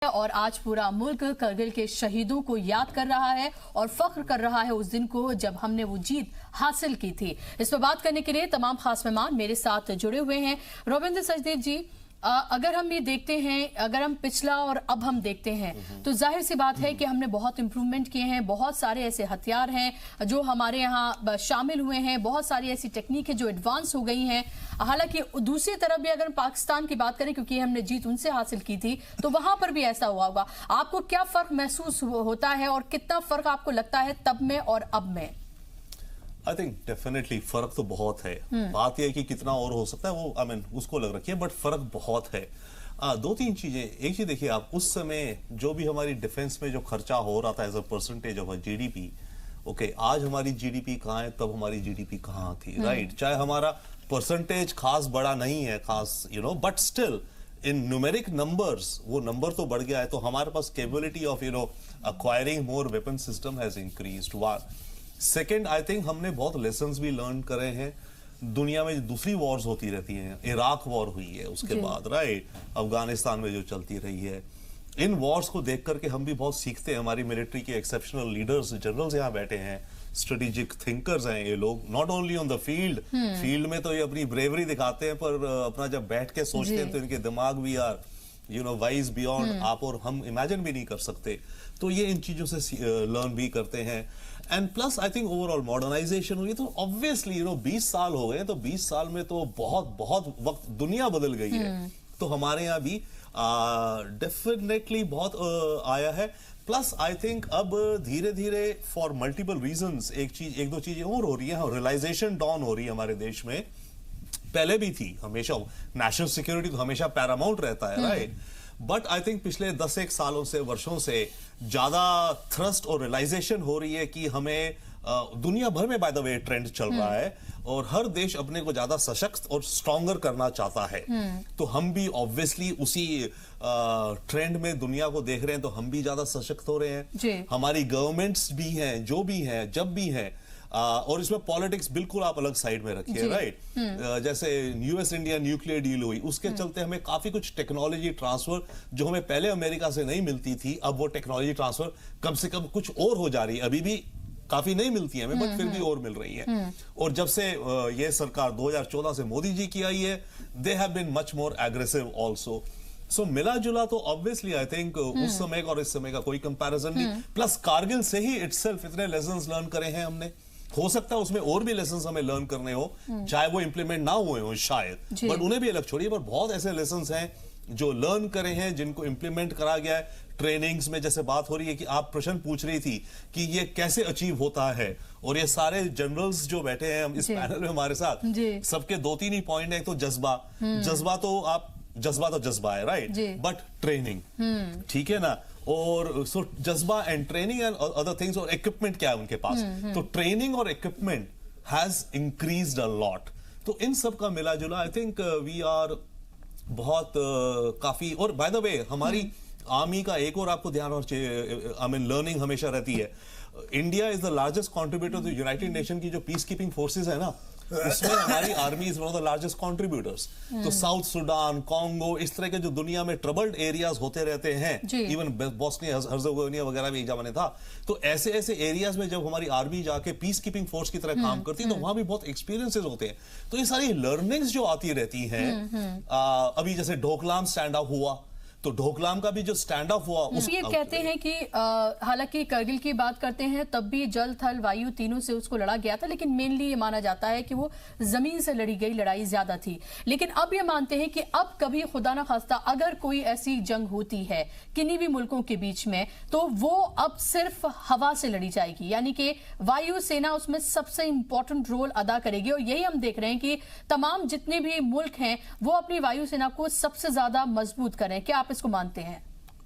और आज पूरा मुल्क करगिल के शहीदों को याद कर रहा है और फख्र कर रहा है उस दिन को जब हमने वो जीत हासिल की थी। इस पर बात करने के लिए तमाम खास मेहमान मेरे साथ जुड़े हुए हैं। रविंद्र सचदेव जी, अगर हम ये देखते हैं, अगर हम पिछला और अब हम देखते हैं तो जाहिर सी बात है कि हमने बहुत इंप्रूवमेंट किए हैं। बहुत सारे ऐसे हथियार हैं जो हमारे यहाँ शामिल हुए हैं, बहुत सारी ऐसी टेक्निक है जो एडवांस हो गई हैं। हालांकि दूसरी तरफ भी अगर हम पाकिस्तान की बात करें, क्योंकि हमने जीत उनसे हासिल की थी, तो वहां पर भी ऐसा हुआ होगा। आपको क्या फर्क महसूस होता है और कितना फर्क आपको लगता है तब में और अब में? आई थिंक डेफिनेटली फर्क तो बहुत है। बात यह है कि कितना और हो सकता है वो उसको लग रखी है, बट फर्क बहुत है। दो तीन चीजें। एक चीज देखिए, आप उस समय जो भी हमारी डिफेंस में जो खर्चा हो रहा था as a percentage of GDP, okay, आज हमारी जीडीपी कहाँ है, तब हमारी जीडीपी कहाँ थी, राइट? चाहे हमारा परसेंटेज खास बड़ा नहीं है, खास but still in numeric numbers वो नंबर तो बढ़ गया है। तो हमारे पास capability of acquiring more weapon system has increased. One second, I think हमने बहुत लेसन्स भी लर्न करे हैं। दुनिया में दूसरी वॉर्स होती रहती हैं, इराक वॉर हुई है उसके बाद, राइट, अफगानिस्तान में जो चलती रही है, इन वॉर्स को देख करके हम भी बहुत सीखते हैं। हमारी मिलिट्री के एक्सेप्शनल लीडर्स, जनरल्स यहाँ बैठे हैं, स्ट्रेटेजिक थिंकर्स हैं ये लोग। Not only on the field में तो ये अपनी ब्रेवरी दिखाते हैं, पर अपना जब बैठ के सोचते हैं तो इनके दिमाग भी यार वाइज बियॉन्ड आप और हम इमेजिन भी नहीं कर सकते। तो ये इन चीजों से लर्न भी करते हैं। And plus I think overall modernisation हुई, तो ऑब्वियसली 20 साल हो गए, तो 20 साल में तो बहुत बहुत वक्त दुनिया बदल गई है। तो हमारे यहाँ भी डेफिनेटली बहुत आया है। प्लस आई थिंक अब धीरे धीरे फॉर मल्टीपल रीजंस एक दो चीजें और हो रही है। रियलाइजेशन डाउन हो रही है हमारे देश में, पहले भी थी, हमेशा नेशनल सिक्योरिटी तो हमेशा पैरामाउंट रहता है, राइट? बट आई थिंक पिछले 10 सालों से, वर्षों से ज्यादा थ्रस्ट और रियलाइजेशन हो रही है कि हमें दुनिया भर में बाय द वे ट्रेंड चल रहा है और हर देश अपने को ज्यादा सशक्त और स्ट्रॉन्गर करना चाहता है। तो हम भी ऑब्वियसली उसी ट्रेंड में दुनिया को देख रहे हैं, तो हम भी ज्यादा सशक्त हो रहे हैं। हमारी गवर्नमेंट्स भी हैं, जो भी हैं, जब भी हैं, और इसमें पॉलिटिक्स बिल्कुल आप अलग साइड में रखिए, राइट? जैसे यूएस इंडिया न्यूक्लियर डील हुई, उसके चलते हमें काफी कुछ टेक्नोलॉजी ट्रांसफर जो हमें पहले अमेरिका से नहीं मिलती थी, अब वो टेक्नोलॉजी ट्रांसफर कम से कम कुछ और हो जा रही है। अभी भी काफी नहीं मिलती है हमें, बट फिर भी और मिल रही है। और जब से ये सरकार 2014 से मोदी जी की आई है, they have been much more aggressive also. So मिला जुला तो ऑब्वियसली आई थिंक उस समय का और इस समय का कोई कंपैरिजन नहीं। प्लस कारगिल से ही इटसेल्फ इतने लेसन्स लर्न करे हैं हमने। हो सकता है उसमें और भी लेसन्स हमें लर्न करने हो, चाहे वो इंप्लीमेंट ना हुए हो शायद, बट उन्हें भी अलग छोड़िए। पर बहुत ऐसे लेसन्स हैं जो लर्न करे हैं, जिनको इंप्लीमेंट करा गया है ट्रेनिंग्स में। जैसे बात हो रही है कि आप प्रश्न पूछ रही थी कि ये कैसे अचीव होता है, और ये सारे जनरल्स जो बैठे हैं हम इस पैनल में हमारे साथ, सबके 2-3 ही पॉइंट है। तो जज्बा तो जज्बा है, राइट? बट ट्रेनिंग, ठीक है ना? और सो जज्बा and training and other things, और इक्विपमेंट क्या है उनके पास, तो ट्रेनिंग और equipment has increased a lot. तो इन सब का मिला जुला आई थिंक वी आर बहुत काफी। और बाय द वे हमारी आर्मी का एक और आपको ध्यान और लर्निंग हमेशा रहती है। India is the largest contributor to United Nation की जो पीस कीपिंग फोर्सेज है ना, इसमें हमारी army is one of the largest contributors. तो साउथ सुडान, कॉन्गो, इस तरह के जो दुनिया में ट्रबल्ड एरियाज होते रहते हैं, इवन बोस्निया हर्जेगोविना वगैरह भी एक जमाने था, तो ऐसे ऐसे एरियाज में जब हमारी आर्मी जाके पीस कीपिंग फोर्स की तरह काम करती है, तो वहां भी बहुत एक्सपीरियंसेस होते हैं। तो ये सारी लर्निंग्स जो आती रहती हैं, अभी जैसे ढोकलाम स्टैंड अप हुआ, तो ढोकलाम का भी जो स्टैंड ऑफ हुआ, ये कहते हैं कि हालांकि करगिल की बात करते हैं तब भी जल, थल, वायु तीनों से उसको लड़ा गया था, लेकिन मेनली ये माना जाता है कि वो जमीन से लड़ी गई लड़ाई ज्यादा थी। लेकिन अब ये मानते हैं कि अब कभी खुदा ना खास्ता अगर कोई ऐसी जंग होती है किन्हीं भी मुल्कों के बीच में, तो वो अब सिर्फ हवा से लड़ी जाएगी, यानी कि वायु सेना उसमें सबसे इंपॉर्टेंट रोल अदा करेगी। और यही हम देख रहे हैं कि तमाम जितने भी मुल्क हैं वो अपनी वायु सेना को सबसे ज्यादा मजबूत करें। क्या इसको मानते हैं?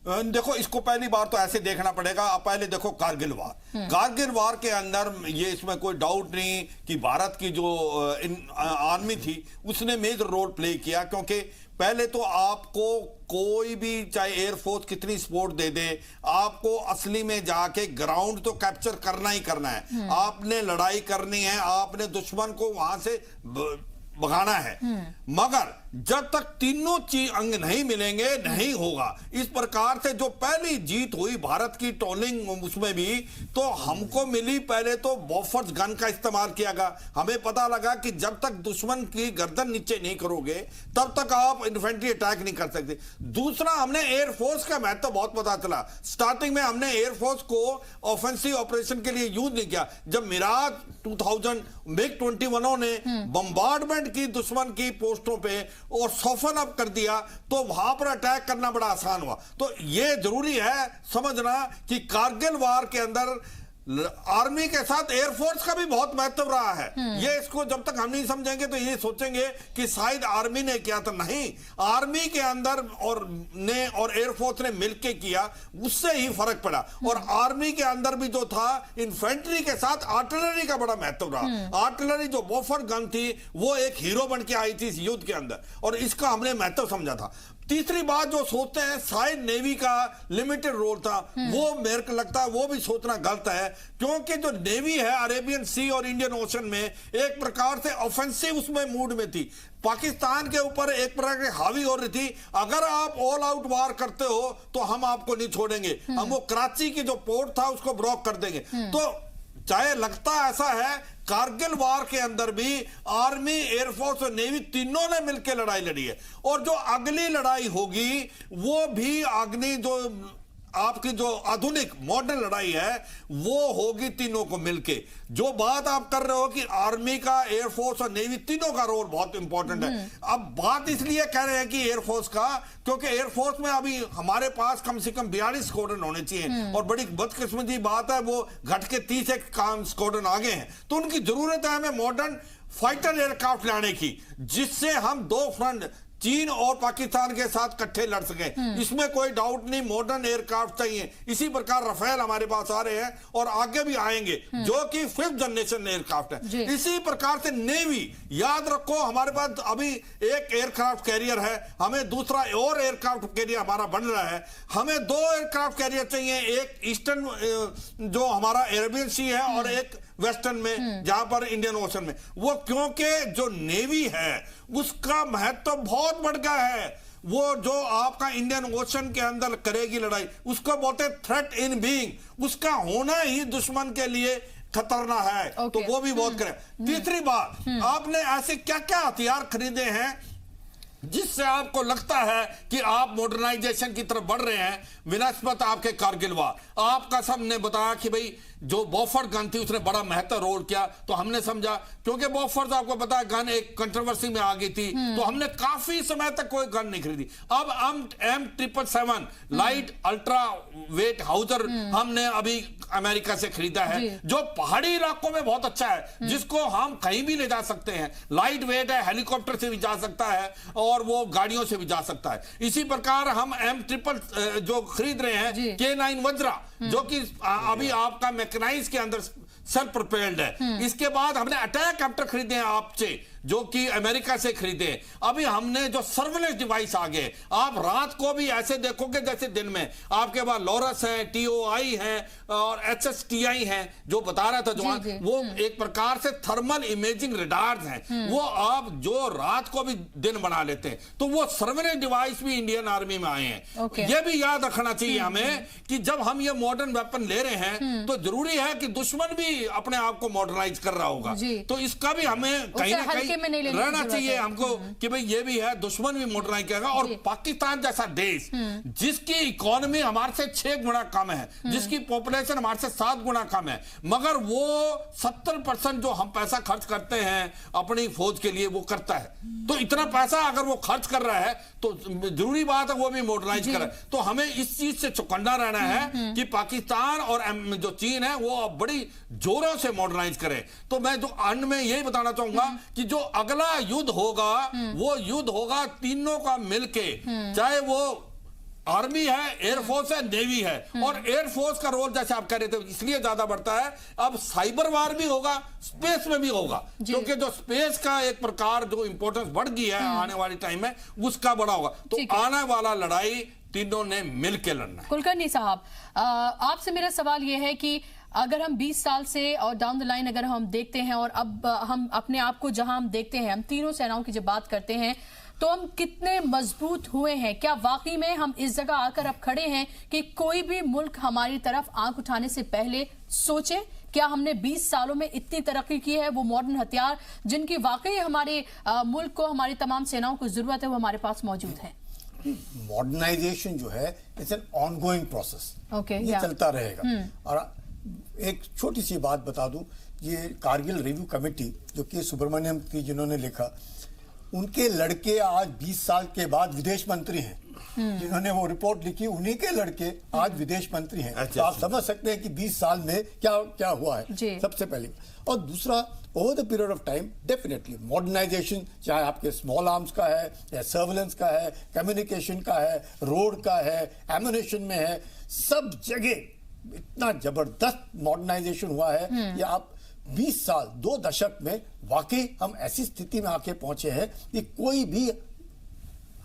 देखो, इसको पहली बार तो ऐसे देखना पड़ेगा। आप पहले देखो कारगिल वार के अंदर ये इसमें कोई डाउट नहीं कि भारत की जो आर्मी थी उसने मेजर रोल प्ले किया, क्योंकि पहले तो आपको कोई भी चाहे एयरफोर्स कितनी सपोर्ट दे दे, आपको असली में जाके ग्राउंड तो कैप्चर करना ही करना है। आपने लड़ाई करनी है, आपने दुश्मन को वहां से भगाना है। मगर जब तक तीनों चीज अंग नहीं मिलेंगे नहीं होगा। इस प्रकार से जो पहली जीत हुई भारत की ट्रोलिंग उसमें भी, तो हमको मिली पहले तो बॉफर्स गन का इस्तेमाल किया गया। हमें पता लगा कि जब तक दुश्मन की गर्दन नीचे नहीं करोगे तब तक आप इन्फेंट्री अटैक नहीं कर सकते। दूसरा, हमने एयरफोर्स का महत्व बहुत पता चला। स्टार्टिंग में हमने एयरफोर्स को ऑफेंसिव ऑपरेशन के लिए यूज नहीं किया। जब मिराज 2000 MiG-21 ने बम्बार्डमेंट की दुश्मन की पोस्टों पे और सॉफन अप कर दिया तो वहां पर अटैक करना बड़ा आसान हुआ। तो यह जरूरी है समझना कि कारगिल वार के अंदर आर्मी के साथ एयरफोर्स का भी बहुत महत्व रहा है। ये इसको जब तक हम नहीं समझेंगे तो ये सोचेंगे कि शायद आर्मी ने किया, तो नहीं, आर्मी के अंदर और एयरफोर्स ने मिलके किया, उससे ही फर्क पड़ा। और आर्मी के अंदर भी जो था इन्फेंट्री के साथ आर्टिलरी का बड़ा महत्व रहा। आर्टिलरी जो बॉफर गन थी वो एक हीरो बन के आई थी इस युद्ध के अंदर, और इसका हमने महत्व समझा था। तीसरी बात जो सोचते हैं शायद नेवी का लिमिटेड रोल था, वो मेरे को लगता है वो भी सोचना गलत है, क्योंकि जो नेवी है अरेबियन सी और इंडियन ओशन में एक प्रकार से ऑफेंसिव उसमें मूड में थी, पाकिस्तान के ऊपर एक प्रकार की हावी हो रही थी। अगर आप ऑल आउट वार करते हो तो हम आपको नहीं छोड़ेंगे, हम वो कराची की जो पोर्ट था उसको ब्लॉक कर देंगे। तो चाहे लगता ऐसा है, कारगिल वार के अंदर भी आर्मी, एयरफोर्स और नेवी तीनों ने मिलकर लड़ाई लड़ी है। और जो अगली लड़ाई होगी वो भी अग्नि, जो आपकी जो आधुनिक मॉडर्न लड़ाई है वो होगी तीनों को मिलके। जो बात आप कर रहे हो कि आर्मी का, एयरफोर्स और नेवी तीनों का रोल बहुत इंपॉर्टेंट है। अब बात इसलिए कह रहे हैं कि एयरफोर्स का, क्योंकि एयरफोर्स में अभी हमारे पास कम से कम 42 स्क्वाड्रन होने चाहिए, और बड़ी बदकिस्मती बात है वो घट के 30 स्क्वाड्रन आगे हैं। तो उनकी जरूरत है हमें मॉडर्न फाइटर एयरक्राफ्ट लाने की, जिससे हम दो फ्रंट चीन और पाकिस्तान के साथ इकट्ठे लड़ सके। इसमें कोई डाउट नहीं, मॉडर्न एयरक्राफ्ट चाहिए। इसी प्रकार राफेल हमारे पास आ रहे हैं और आगे भी आएंगे, जो कि 5th जनरेशन एयरक्राफ्ट है। इसी प्रकार से नेवी, याद रखो हमारे पास अभी एक एयरक्राफ्ट कैरियर है, हमें दूसरा और एयरक्राफ्ट कैरियर हमारा बन रहा है। हमें 2 एयरक्राफ्ट कैरियर चाहिए, एक ईस्टर्न जो हमारा अरेबियन सी है और एक वेस्टर्न में जहां पर इंडियन ओशन में। वो क्योंकि जो नेवी है उसका महत्व बहुत बढ़ गया है। वो जो आपका इंडियन ओशन के अंदर करेगी लड़ाई, उसको बोलते थ्रेट इन बीइंग, उसका होना ही दुश्मन के लिए खतरना है। तो वो भी बहुत करे। तीसरी बात, आपने ऐसे क्या क्या हथियार खरीदे हैं जिससे आपको लगता है कि आप मॉडर्नाइजेशन की तरफ बढ़ रहे हैं विनस्पत आपके कारगिल वार? आपका सबने बताया कि भाई जो बॉफर गन थी उसने बड़ा महत्व रोल किया, तो हमने समझा, क्योंकि बॉफर आपको पता है गन एक कंट्रोवर्सी में आ गई थी, तो हमने काफी समय तक कोई गन नहीं खरीदी। अब हम M777 light ultra wait Houser हमने अभी अमेरिका से खरीदा है, जो पहाड़ी इलाकों में बहुत अच्छा है, जिसको हम कहीं भी ले जा सकते हैं। लाइट वेट है, हेलीकॉप्टर से भी जा सकता है और वो गाड़ियों से भी जा सकता है। इसी प्रकार हम M777 जो खरीद रहे हैं K9 वज्रा, जो कि अभी आपका मैकेनाइज के अंदर सेल्फ प्रोपेल्ड है। इसके बाद हमने अटैक कैप्टर खरीदे हैं आपसे, जो कि अमेरिका से खरीदे। अभी हमने जो सर्वेलेंस डिवाइस आ गए, आप रात को भी ऐसे देखोगे जैसे दिन में। आपके पास लॉरस है, TOI है और HSTI है, जो बता रहा था जवान, वो एक प्रकार से थर्मल इमेजिंग रडार्स हैं, वो आप जो रात को भी दिन बना लेते हैं। तो वो सर्वेलेंस डिवाइस भी इंडियन आर्मी में आए हैं। ये भी याद रखना चाहिए हमें कि जब हम ये मॉडर्न वेपन ले रहे हैं तो जरूरी है कि दुश्मन भी अपने आप को मॉडर्नाइज कर रहा होगा। तो इसका भी हमें कहीं ना कहीं रहना चाहिए हमको कि भाई ये भी है, दुश्मन भी मॉडर्नाइज करेगा। और पाकिस्तान जैसा देश जिसकी इकोनॉमी हमारे से 6 गुना कम है, जिसकी पॉपुलेशन हमारे से 7 गुना कम है, मगर वो 70% जो हम पैसा खर्च करते हैं अपनी फौज के लिए वो करता है। तो इतना पैसा अगर वो खर्च कर रहा है तो जरूरी बात है वो भी मॉडर्नाइज करे। तो हमें इस चीज से चौकन्ना रहना है कि पाकिस्तान और जो चीन है वो अब बड़ी जोरों से मॉडर्नाइज करे। तो मैं जो अंत में यही बताना चाहूंगा कि जो अगला युद्ध होगा वो युद्ध होगा तीनों का मिलके, चाहे वो आर्मी है, एयरफोर्स है, नेवी है। और एयरफोर्स का रोल जैसे आप कह रहे थे इसलिए ज्यादा बढ़ता है, अब साइबर वार भी होगा, स्पेस में भी होगा, क्योंकि जो स्पेस का एक प्रकार जो इंपॉर्टेंस बढ़ गई है आने वाली टाइम में, उसका बड़ा होगा। तो आने वाला लड़ाई तीनों ने मिलकर लड़ना है। कुलकर्णी साहब, आपसे मेरा सवाल यह है कि अगर हम 20 साल से और डाउन द लाइन अगर हम देखते हैं और अब हम अपने आप को जहां हम देखते हैं, हम तीनों सेनाओं की जब बात करते हैं तो हम कितने मजबूत हुए हैं? क्या वाकई में हम इस जगह आकर अब खड़े हैं कि कोई भी मुल्क हमारी तरफ आंख उठाने से पहले सोचे? क्या हमने 20 सालों में इतनी तरक्की की है? वो मॉडर्न हथियार जिनकी वाकई हमारे मुल्क को, हमारी तमाम सेनाओं को जरूरत है, वो हमारे पास मौजूद है। मॉडर्नाइजेशन जो है इट्स एन ऑनगोइंग प्रोसेस, ये चलता रहेगा। और एक छोटी सी बात बता दूं, ये कारगिल रिव्यू कमेटी जो के सुब्रमण्यम थी जिन्होंने लिखा, उनके लड़के आज 20 साल के बाद विदेश मंत्री हैं। जिन्होंने वो रिपोर्ट लिखी उन्हीं के लड़के आज विदेश मंत्री हैं। तो आप समझ सकते हैं कि 20 साल में क्या क्या हुआ है, सबसे पहले। और दूसरा, over the period of time definitely modernisation, चाहे आपके स्मॉल आर्म्स का है या सर्वेलेंस का है, कम्युनिकेशन का है, रोड का है, एम्युनिशन में है, सब जगह इतना जबरदस्त मॉडर्नाइजेशन हुआ है। या आप 20 साल 2 दशक में वाकई हम ऐसी स्थिति में आके पहुंचे हैं कि कोई भी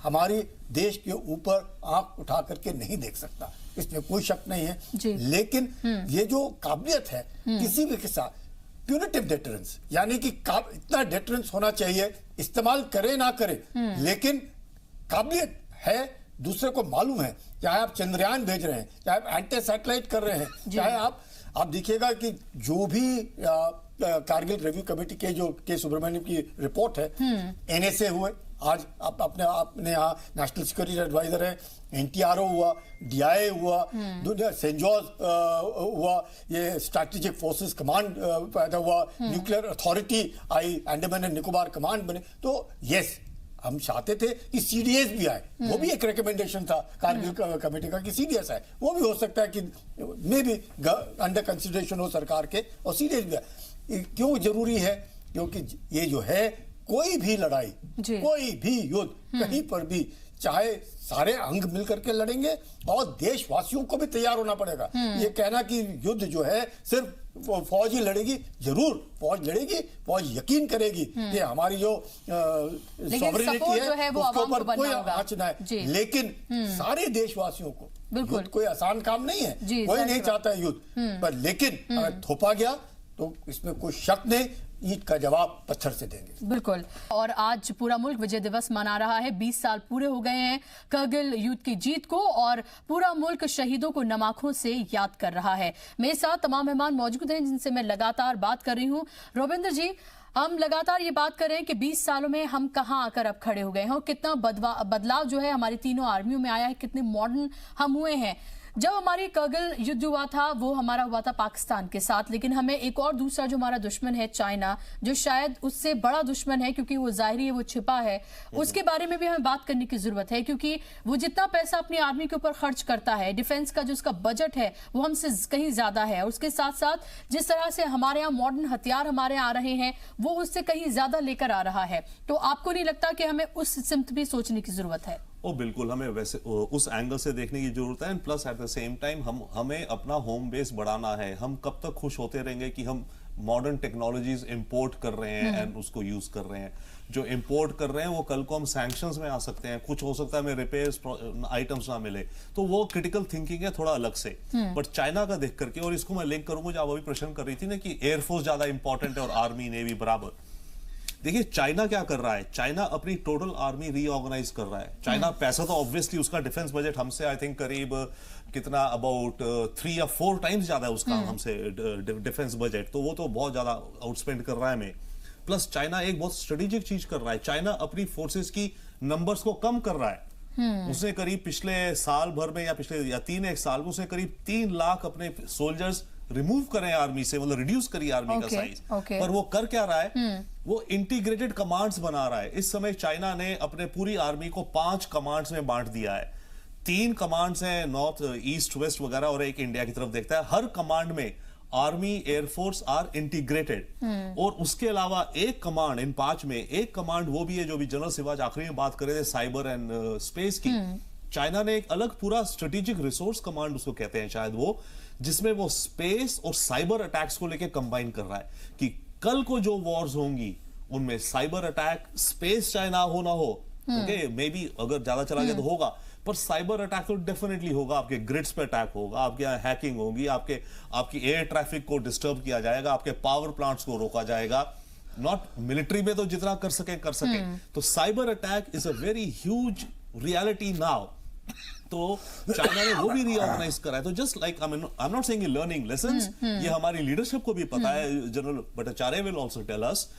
हमारे देश के ऊपर आंख उठा करके नहीं देख सकता, इसमें कोई शक नहीं है। लेकिन ये जो काबिलियत है किसी भी के साथ, प्यूनिटिव डेटरेंस, यानी कि इतना डेटरेंस होना चाहिए, इस्तेमाल करे ना करे लेकिन काबिलियत है, दूसरे को मालूम है। चाहे आप चंद्रयान भेज रहे हैं, चाहे आप एंटी सैटेलाइट कर रहे हैं, चाहे आप देखिएगा कि जो भी कारगिल रिव्यू कमेटी के जो के सुब्रमण्यम की रिपोर्ट है, एनएसए हुए, आज अपने यहाँ नेशनल सिक्योरिटी एडवाइजर है, एनटीआरओ हुआ, डीआईए हुआ, सेंट जॉर्ज हुआ, ये स्ट्रैटेजिक फोर्सेस कमांड पैदा हुआ, nuclear authority I, Andaman and Nicobar command बने। तो यस, हम चाहते थे कि सीडीएस भी आए, वो भी एक रिकमेंडेशन था कारगिल कमेटी का कि सीडीएस आए। वो भी हो सकता है कि मे बी अंडर कंसिडरेशन हो सरकार के, और सीडीएस भी आए। क्यों जरूरी है? क्योंकि ये जो है, कोई भी लड़ाई, कोई भी युद्ध, कहीं पर भी, चाहे सारे अंग मिलकर के लड़ेंगे, और देशवासियों को भी तैयार होना पड़ेगा। ये कहना कि युद्ध जो है सिर्फ फौज ही लड़ेगी, जरूर फौज लड़ेगी, फौज यकीन करेगी कि हमारी जो सॉवरेनिटी है उसके ऊपर कोई आंच ना है। लेकिन सारे देशवासियों को, युद्ध कोई आसान काम नहीं है, कोई नहीं चाहता है युद्ध, पर लेकिन अगर थोपा गया तो इसमें कोई शक नहीं, ईंट का जवाब पत्थर से देंगे। बिल्कुल। और आज पूरा मुल्क विजय दिवस मना रहा है। 20 साल पूरे हो गए हैं करगिल युद्ध की जीत को, और पूरा मुल्क शहीदों को नम आंखों से याद कर रहा है। मेरे साथ तमाम मेहमान मौजूद हैं जिनसे मैं लगातार बात कर रही हूँ। रोबिंदर जी, हम लगातार ये बात कर रहे हैं कि 20 सालों में हम कहाँ आकर अब खड़े हो गए हैं, और कितना बदलाव जो है हमारी तीनों आर्मियों में आया है, कितने मॉडर्न हम हुए हैं। जब हमारी करगिल युद्ध हुआ था, वो हमारा हुआ था पाकिस्तान के साथ, लेकिन हमें एक और दूसरा जो हमारा दुश्मन है, चाइना, जो शायद उससे बड़ा दुश्मन है, क्योंकि वो जाहिर है, वो छिपा है, उसके बारे में भी हमें बात करने की जरूरत है। क्योंकि वो जितना पैसा अपनी आर्मी के ऊपर खर्च करता है, डिफेंस का जो उसका बजट है वो हमसे कहीं ज्यादा है। उसके साथ साथ जिस तरह से हमारे यहाँ मॉडर्न हथियार हमारे यहाँ आ रहे हैं, वो उससे कहीं ज्यादा लेकर आ रहा है। तो आपको नहीं लगता कि हमें उस सिमत भी सोचने की जरूरत है? बिल्कुल, हमें वैसे उस एंगल से देखने की जरूरत है। And plus at the same time हमें अपना होम बेस बढ़ाना है। हम कब तक खुश होते रहेंगे कि हम मॉडर्न टेक्नोलॉजीज इंपोर्ट कर रहे हैं एंड उसको यूज कर रहे हैं। जो इंपोर्ट कर रहे हैं वो कल को हम सैंक्शंस में आ सकते हैं, कुछ हो सकता है हमें रिपेयर्स आइटम्स ना मिले, तो वो क्रिटिकल थिंकिंग है थोड़ा अलग से। बट चाइना का देख करके, और इसको मैं लिंक करूंगा जो आप अभी प्रश्न कर रही थी ना कि एयरफोर्स ज्यादा इंपॉर्टेंट है और आर्मी नेवी बराबर। देखिए चाइना क्या कर रहा है, चाइना अपनी टोटल आर्मी रीऑर्गेनाइज कर रहा है। चाइना पैसा तो ऑब्वियसली उसका डिफेंस बजट हमसे आई थिंक करीब कितना अबाउट 3 या 4 टाइम्स ज्यादा है उसका हमसे डिफेंस बजट, तो वो तो बहुत ज्यादा आउटस्पेंड कर रहा है हमें। प्लस चाइना एक बहुत स्ट्रेटेजिक चीज कर रहा है, चाइना अपनी फोर्सेस की नंबर्स को कम कर रहा है। उसने करीब पिछले साल भर में या पिछले 3 साल में उसने करीब 3 लाख अपने सोल्जर्स रिमूव करें आर्मी से, मतलब रिड्यूस करी आर्मी का साइज। पर वो कर क्या रहा है, वो इंटीग्रेटेड कमांड्स बना रहा है। इस समय चाइना ने अपने पूरी आर्मी को 5 कमांड्स में बांट दिया है। 3 कमांड्स हैं नॉर्थ ईस्ट वेस्ट वगैरह, और एक इंडिया की तरफ देखता है। हर कमांड में आर्मी एयरफोर्स आर इंटीग्रेटेड। और उसके अलावा एक कमांड, इन 5 में एक कमांड वो भी है जो भी जनरल सिवाज आखिरी में बात कर रहे थे, साइबर एंड स्पेस की। चाइना ने एक अलग पूरा स्ट्रेटेजिक रिसोर्स कमांड उसको कहते हैं शायद वो, जिसमें वो स्पेस और साइबर अटैक्स को लेकर कंबाइन कर रहा है कि कल को जो वॉर्स होंगी उनमें साइबर अटैक, स्पेस चाहे ना हो ओके, मे बी अगर ज्यादा चला गया तो होगा, पर साइबर अटैक तो डेफिनेटली होगा। आपके ग्रिड्स पे अटैक होगा, आपके यहाँ हैकिंग होगी, आपकी एयर ट्रैफिक को डिस्टर्ब किया जाएगा, आपके पावर प्लांट्स को रोका जाएगा। नॉट मिलिट्री में तो जितना कर सके तो cyber attack is a very huge reality now. तो चाइना ने वो भी रीऑर्गेनाइज करा है। तो just like I am not saying learning lessons, ये हमारी लीडरशिप को भी पता है। General Bhattacharya will also tell us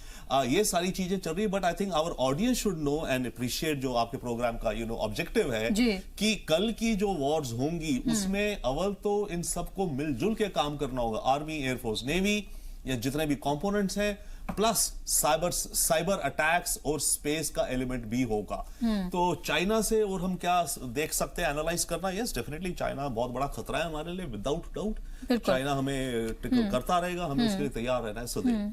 ये सारी चीजें चल रही है। But I think our audience should know and appreciate जो आपके प्रोग्राम का ऑब्जेक्टिव है कि कल की जो वॉर्स होंगी उसमें अव्वल तो इन सबको मिलजुल के काम करना होगा, आर्मी, एयरफोर्स, नेवी या जितने भी कंपोनेंट्स हैं, प्लस साइबर अटैक्स और स्पेस का एलिमेंट भी होगा। तो चाइना से और हम क्या देख सकते हैं, एनालाइज करना, यस डेफिनेटली चाइना बहुत बड़ा खतरा है हमारे लिए, विदाउट डाउट। चाइना हमें करता रहेगा, हमें उसके लिए तैयार रहना है सदैव।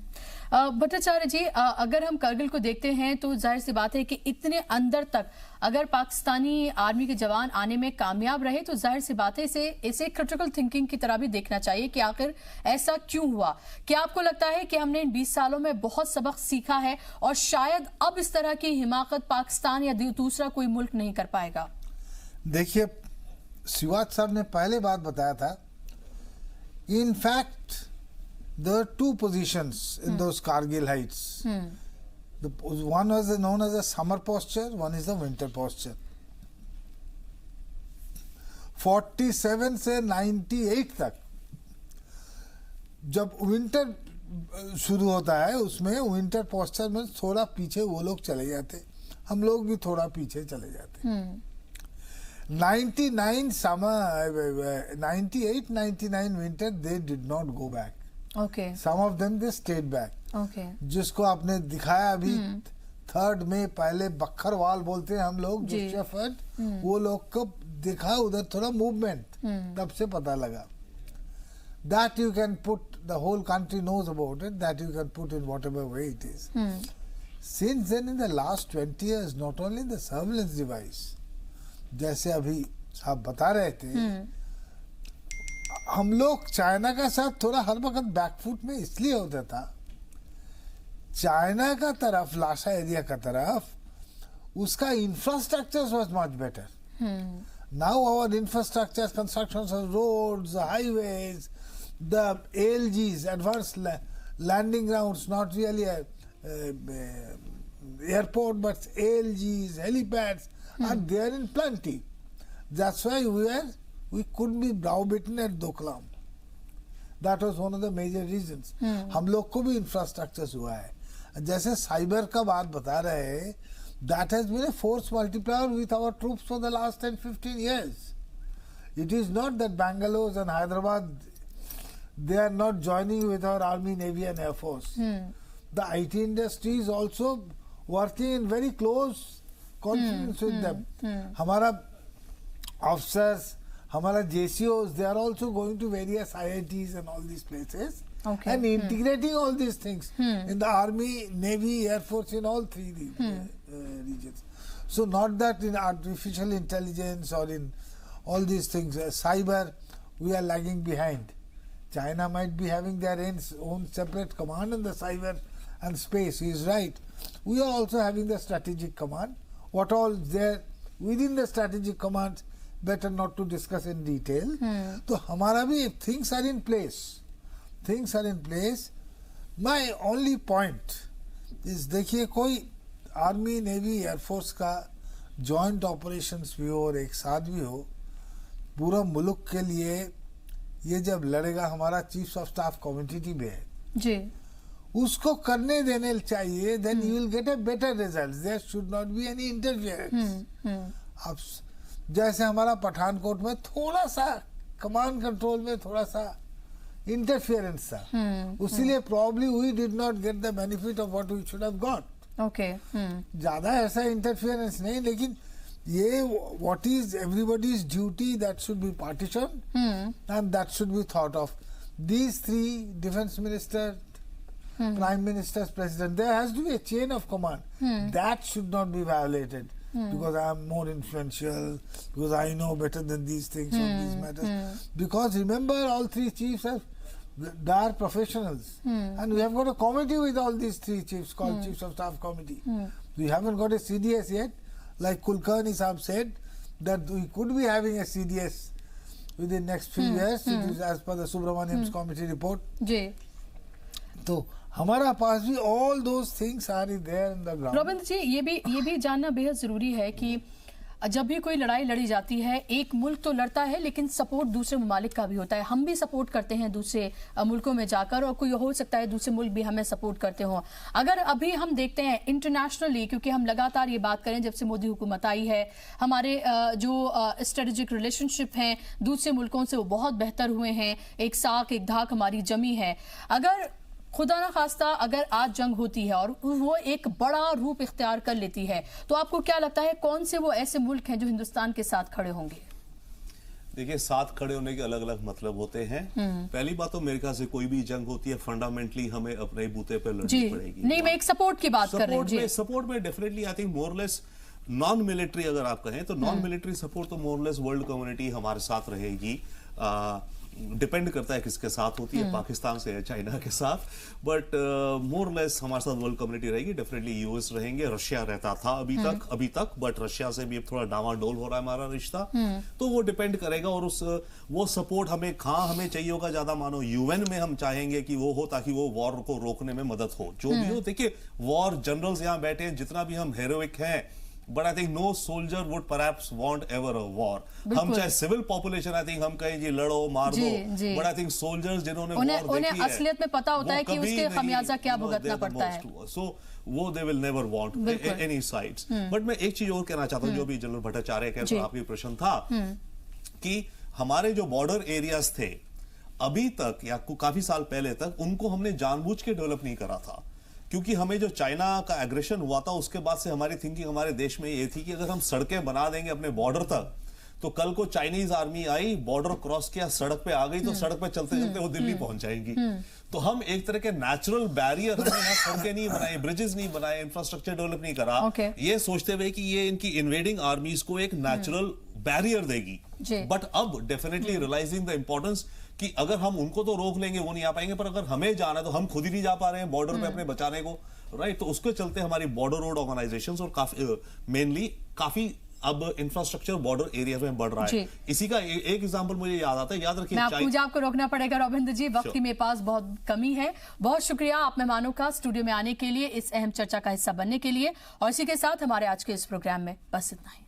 भट्टाचार्य जी, अगर हम करगिल को देखते हैं तो जाहिर सी बात है कि इतने अंदर तक अगर पाकिस्तानी आर्मी के जवान आने में कामयाब रहे तो जाहिर सी बात है इसे क्रिटिकल थिंकिंग की तरह भी देखना चाहिए कि आखिर ऐसा क्यों हुआ। क्या आपको लगता है कि हमने इन 20 सालों में बहुत सबक सीखा है और शायद अब इस तरह की हिमाकत पाकिस्तान या दूसरा कोई मुल्क नहीं कर पाएगा? देखिए, शिवाज साहब ने पहले बात बताया था, in fact there were two positions in those Kargil heights. One was known as a summer posture, one is a winter posture. 47 से 98 तक जब विंटर शुरू होता है उसमें विंटर पोस्चर में थोड़ा पीछे वो लोग चले जाते, हम लोग भी थोड़ा पीछे चले जाते। 99 summer, 98, 99 winter, they did not go back. Okay. Some of them they stayed back. Okay. जिसको आपने दिखाया अभी 3rd में, पहले बखरवाल बोलते हैं हम लोग, जो शेफर्ड, वो लोग को दिखा उधर थोड़ा मूवमेंट, तब से पता लगा। That you can put, the whole country knows about it, that you can put in whatever way it is. Since then in the last 20 years, not only the surveillance device, जैसे अभी आप बता रहे थे, हम लोग चाइना का साथ थोड़ा हर वक्त बैकफुट में इसलिए होता था, चाइना का तरफ, लाशा एरिया का तरफ, उसका infrastructure was much better. Now our infrastructure, construction of roads, highways, the ALGs, advance landing grounds, not really airport but ALGs, helipads are there in plenty. That's why we couldn't be browbeaten at Doklam. That was one of the major reasons. हम लोग को भी infrastructure हुआ है। जैसे cyber का बात बता रहे हैं, that has been a force multiplier with our troops for the last 10-15 years. It is not that Bangalore and Hyderabad, they are not joining with our army, navy and air force. The IT industry is also working in very close confidence with them. हमारा officers, हमारा JCOs, they are also going to various IITs and all these places, and integrating all these things in the army, navy, air force, in all three regions. So not that in artificial intelligence or in all these things, cyber, we are lagging behind. China might be having their own separate command in the cyber and space. He is right. We are also having the strategic command. What all is there within the strategic command, better not to discuss in detail. तो हमारा भी things are in place. Things are in place. My only point is, देखिए, कोई army, navy, air force का joint operations भी हो और एक साथ भी हो, पूरा मुल्क के लिए ये जब लड़ेगा, हमारा चीफ ऑफ स्टाफ कमिटी में है जी, उसको करने देने चाहिए, then you will get a better result. There should not be any interference. अब जैसे हमारा पठानकोट में थोड़ा सा कमांड कंट्रोल में थोड़ा सा इंटरफेरेंस था, उसीलिए probably we did not get the benefit of what we should have got. ज्यादा ऐसा इंटरफेरेंस नहीं, लेकिन ये what is everybody's duty, that should be partitioned and that should be thought of. These three, defense minister, prime ministers, president, there has to be a chain of command. That should not be violated because I am more influential, because I know better than these things on these matters. Because remember, all three chiefs they are professionals, and we have got a committee with all these three chiefs called Chiefs of Staff Committee. We haven't got a CDS yet. Like Kulkarni Sahab said, that we could be having a CDS within next few years. It is as per the Subramaniam's committee report. तो हमारा पास भी all those things are there in the ground. Ravindra जी, ये भी जानना बेहद जरूरी है कि जब भी कोई लड़ाई लड़ी जाती है, एक मुल्क तो लड़ता है लेकिन सपोर्ट दूसरे ममालिक का भी होता है। हम भी सपोर्ट करते हैं दूसरे मुल्कों में जाकर, और कोई हो सकता है दूसरे मुल्क भी हमें सपोर्ट करते हो। अगर अभी हम देखते हैं इंटरनेशनली, क्योंकि हम लगातार ये बात करें जब से मोदी हुकूमत आई है, हमारे जो स्ट्रेटेजिक रिलेशनशिप हैं दूसरे मुल्कों से वो बहुत बेहतर हुए हैं, एक साख एक धाक हमारी जमी है। अगर खुदा ना खास्ता अगर आज जंग होती है और वो एक बड़ा रूप इख्तियार कर लेती है, तो आपको क्या लगता है कौन से वो ऐसे मुल्क हैं जो हिंदुस्तान के साथ खड़े होंगे? देखिए, साथ खड़े होने के अलग अलग मतलब होते हैं। पहली बात तो अमेरिका से कोई भी जंग होती है, फंडामेंटली हमें अपने बूते पर लड़नी पड़ेगी। नहीं, मैं एक सपोर्ट की बात कर रही हूँ। सपोर्ट में definitely I think more less non military अगर आप कहें तो नॉन मिलिट्री सपोर्ट तो मोर लेस वर्ल्ड कम्युनिटी हमारे साथ रहेगी। डिपेंड करता है किसके साथ होती है, पाकिस्तान से या चाइना के साथ, बट मोर लेस हमारे साथ वर्ल्ड कम्युनिटी रहेगी। डेफिनेटली यूएस रहेंगे, रशिया रहता था अभी तक, बट रशिया से भी अब थोड़ा डामाडोल हो रहा है हमारा रिश्ता, तो वो डिपेंड करेगा। और वो सपोर्ट हमें चाहिए होगा ज्यादा, मानो यूएन में हम चाहेंगे कि वो हो ताकि वो वॉर को रोकने में मदद हो, जो भी हो। देखिए, वॉर जनरल्स यहाँ बैठे हैं, जितना भी हम हेरोइक हैं, but I think no soldier would perhaps want ever a war. हम चाहे सिविल पॉपुलेशन आई थिंक हम कहें जी लड़ो मार दो, बट आई थिंक सोल्जर्स जिन्होंने वॉर देखी है, असलियत में पता होता है कि उसके खमियाजा क्या भुगतना पड़ता है। सो वो they will never want any sides. But मैं एक चीज और कहना चाहता हूँ, जो भी जनरल भट्टाचार्य कह रहे, आपकी प्रश्न था कि हमारे जो बॉर्डर एरियाज थे अभी तक या काफी साल पहले तक, उनको हमने जानबूझ के डेवलप नहीं करा था, क्योंकि हमें जो चाइना का एग्रेशन हुआ था उसके बाद से हमारी थिंकिंग हमारे देश में ये थी कि अगर हम सड़कें बना देंगे अपने बॉर्डर तक, तो कल को चाइनीज आर्मी आई, बॉर्डर क्रॉस किया, सड़क पे आ गई, तो सड़क पे चलते चलते वो दिल्ली पहुंच जाएंगी। तो हम एक तरह के नेचुरल बैरियर, हमने यहाँ सड़कें नहीं बनाई, ब्रिजेस नहीं बनाए, इंफ्रास्ट्रक्चर डेवलप नहीं करा, ये सोचते हुए कि ये इनकी इन्वेडिंग आर्मीज को एक नेचुरल बैरियर देगी। बट अब डेफिनेटली रियलाइजिंग द इंपॉर्टेंस कि अगर हम उनको तो रोक लेंगे वो नहीं आ पाएंगे, पर अगर हमें जाना है तो हम खुद ही नहीं जा पा रहे हैं बॉर्डर पे अपने बचाने को, राइट। तो उसके चलते हमारी बॉर्डर रोड ऑर्गेनाइजेशंस और काफी मेनली काफी अब इंफ्रास्ट्रक्चर बॉर्डर एरिया में बढ़ रहा है। इसी का एक एग्जांपल मुझे याद आता है, याद रखिए, आपको रोकना पड़ेगा रविंद्र जी, वक्त की मेरे पास बहुत कमी है। बहुत शुक्रिया आप मेहमानों का स्टूडियो में आने के लिए, इस अहम चर्चा का हिस्सा बनने के लिए, और इसी के साथ हमारे आज के इस प्रोग्राम में बस इतना ही।